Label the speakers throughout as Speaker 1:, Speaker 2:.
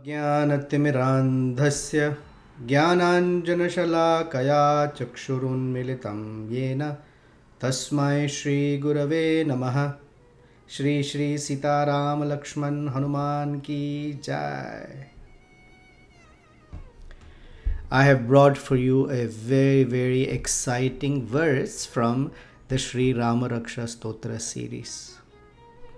Speaker 1: ज्ञानतिमिरान्धस्य ज्ञानाञ्जनशलाकया चक्षुरुन्मिलितं येन तस्मै श्रीगुरवे नमः। श्री श्री सीतारामलक्ष्मण हनुमान की जय। I have brought for you a very exciting verse from the Sri Rama Raksha Stotra series.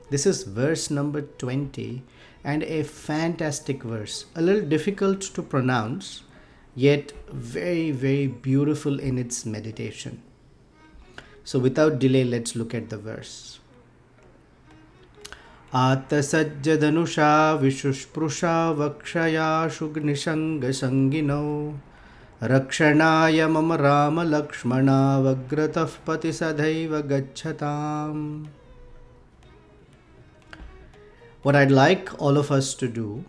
Speaker 1: This is verse number 20 and a fantastic verse, a little difficult to pronounce, yet very beautiful in its meditation. So without delay, let's look at the verse. ātta sajja dhanuṣāviṣuspṛśāvakṣayāśuga niṣaṅga saṅginau rakṣaṇāya mama rāmalakṣaṇāvagrataḥ pathi sadaiva gacchatām. What I'd like all of us to do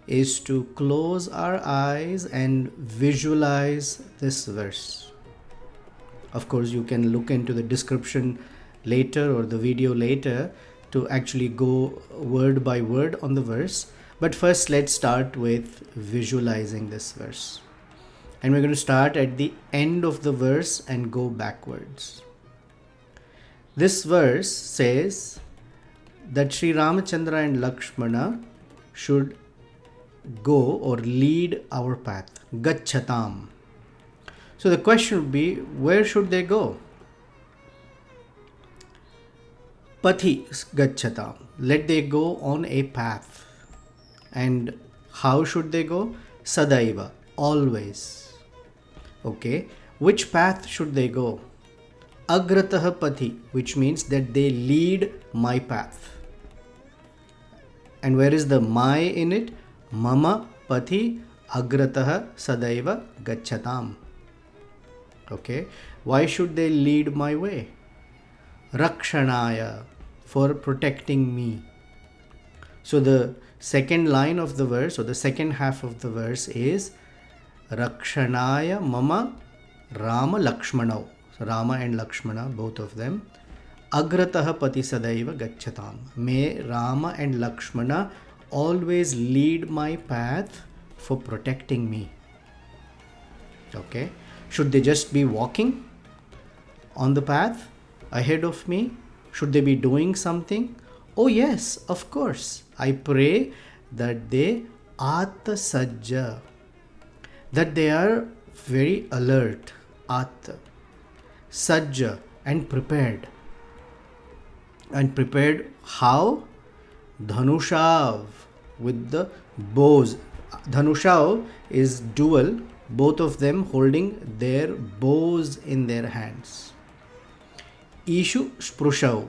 Speaker 1: is to close our eyes and visualize this verse. Of course, you can look into the description later or the video later to actually go word by word on the verse. But first, let's start with visualizing this verse. And we're going to start at the end of the verse and go backwards. This verse says that Sri Ramachandra and Lakshmana should go or lead our path, gacchatām. So the question would be, where should they go? Pathi gacchatām. Let they go on a path. And how should they go? Sadaiva, always. Okay. Which path should they go? Agratah pathi, which means that they lead my path. And where is the my in it? Mama pathi agratah sadaiva gacchatām. Okay. Why should they lead my way? Rakṣaṇāya, for protecting me. So the second line of the verse, or the second half of the verse is rakṣaṇāya mama rāmalakṣaṇau. So Rama and Lakshmana, both of them. Agratah pati sadaiva gacchatām. May Rama and Lakshmana always lead my path for protecting me. Okay. Should they just be walking on the path ahead of me? Should they be doing something? Oh yes, of course. I pray that they ātta sajja, that they are very alert, ātta, sajja, and prepared. And prepared how? Dhanuṣāv, with the bows. Dhanuṣāv is dual, both of them holding their bows in their hands. Spṛśāv,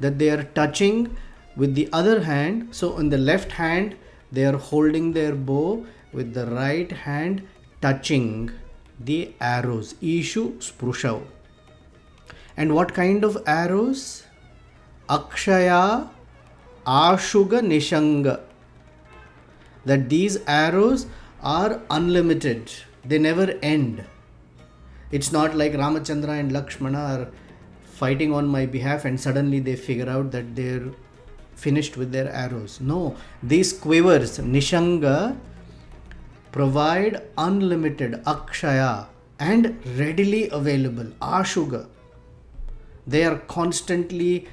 Speaker 1: that they are touching with the other hand. So on the left hand they are holding their bow, with the right hand touching the arrows. Spṛśāv. And what kind of arrows? Akṣaya, āshuga, niṣaṅga. That these arrows are unlimited. They never end. It's not like Ramachandra and Lakshmana are fighting on my behalf and suddenly they figure out that they're finished with their arrows. No, these quivers, niṣaṅga, provide unlimited, akṣaya, and readily available, āshuga. They are constantly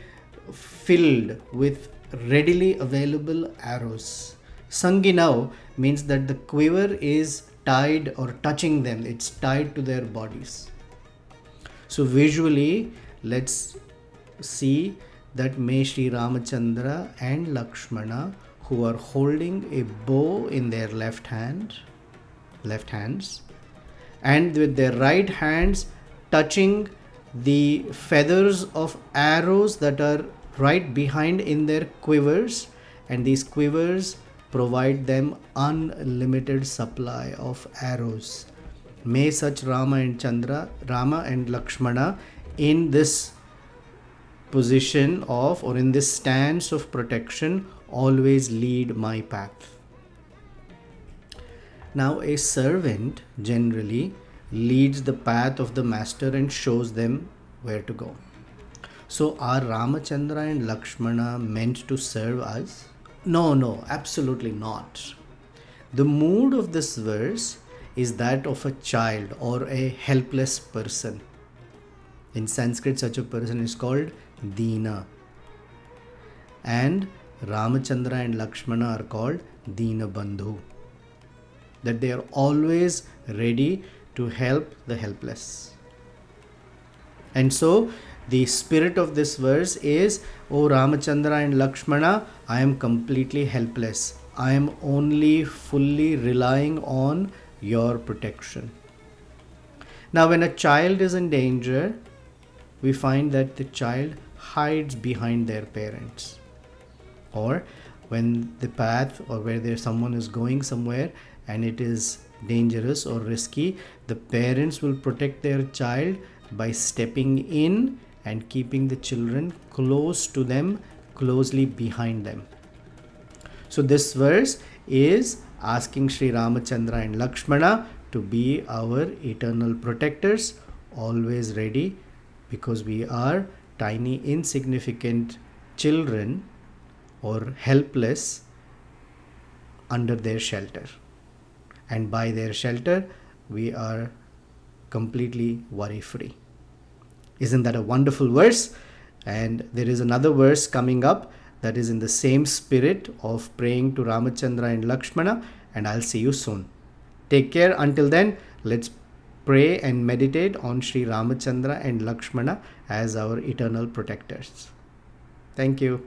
Speaker 1: filled with readily available arrows. Saṅginau means that the quiver is tied or touching them. It's tied to their bodies. So visually, let's see that may Sri Ramachandra and Lakshmana, who are holding a bow in their left hands, and with their right hands touching the feathers of arrows that are right behind in their quivers, and these quivers provide them unlimited supply of arrows. May such Rama and Lakshmana in this position of, or in this stance of protection, always lead my path. Now a servant generally leads the path of the master and shows them where to go. So are Ramachandra and Lakshmana meant to serve us? No, absolutely not. The mood of this verse is that of a child or a helpless person. In Sanskrit, such a person is called Dina. And Ramachandra and Lakshmana are called Dina Bandhu. That they are always ready to help the helpless. And so, the spirit of this verse is, O Ramachandra and Lakshmana, I am completely helpless. I am only fully relying on your protection. Now, when a child is in danger, we find that the child hides behind their parents. Or when the path or where there someone is going somewhere and it is dangerous or risky, the parents will protect their child by stepping in and keeping the children close to them, closely behind them. So this verse is asking Sri Ramachandra and Lakshmana to be our eternal protectors, always ready, because we are tiny, insignificant children or helpless under their shelter. And by their shelter, we are completely worry-free. Isn't that a wonderful verse? And there is another verse coming up that is in the same spirit of praying to Ramachandra and Lakshmana, and I'll see you soon. Take care. Until then, let's pray and meditate on Sri Ramachandra and Lakshmana as our eternal protectors. Thank you.